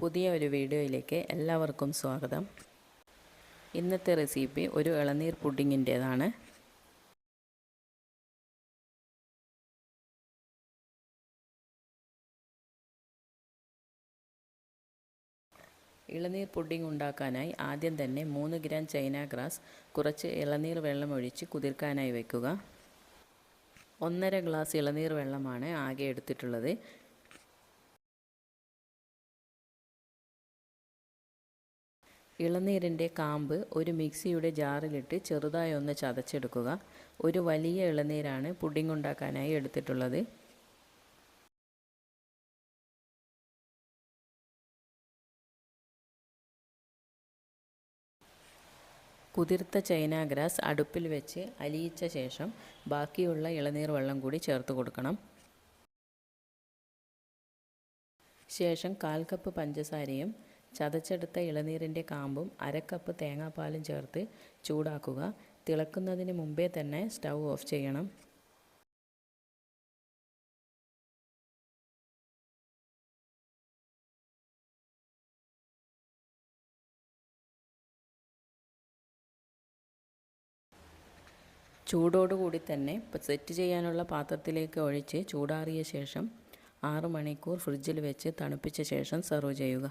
പുതിയ ഒരു വീഡിയോയിലേക്ക് എല്ലാവർക്കും സ്വാഗതം. ഇന്നത്തെ റെസിപ്പി ഒരു ഇളനീർ പുഡിങ്ങിൻ്റേതാണ്. ഇളനീർ പുഡിംഗ് ഉണ്ടാക്കാനായി ആദ്യം തന്നെ 3 ഗ്രാം ചൈന ഗ്രാസ് കുറച്ച് ഇളനീർ വെള്ളം ഒഴിച്ച് കുതിർക്കാനായി വെക്കുക. 1.5 ഗ്ലാസ് ഇളനീർ വെള്ളമാണ് ആകെ എടുത്തിട്ടുള്ളത്. ഇളനീരിൻ്റെ കാമ്പ് ഒരു മിക്സിയുടെ ജാറിലിട്ട് ചെറുതായി ഒന്ന് ചതച്ചെടുക്കുക. ഒരു വലിയ ഇളനീരാണ് പുഡിംഗ് ഉണ്ടാക്കാനായി എടുത്തിട്ടുള്ളത്. കുതിർത്ത ചൈന ഗ്രാസ് അടുപ്പിൽ വെച്ച് അലിയിച്ച ശേഷം ബാക്കിയുള്ള ഇളനീർ വെള്ളം കൂടി ചേർത്ത് കൊടുക്കണം. ശേഷം 1/4 കപ്പ് പഞ്ചസാരയും ചതച്ചെടുത്ത ഇളനീരിൻ്റെ കാമ്പും 1/2 കപ്പ് തേങ്ങാപ്പാലും ചേർത്ത് ചൂടാക്കുക. തിളക്കുന്നതിന് മുമ്പേ തന്നെ സ്റ്റൗ ഓഫ് ചെയ്യണം. ചൂടോടുകൂടി തന്നെ സെറ്റ് ചെയ്യാനുള്ള പാത്രത്തിലേക്ക് ഒഴിച്ച് ചൂടാറിയ ശേഷം 6 മണിക്കൂർ ഫ്രിഡ്ജിൽ വെച്ച് തണുപ്പിച്ച ശേഷം സെർവ് ചെയ്യുക.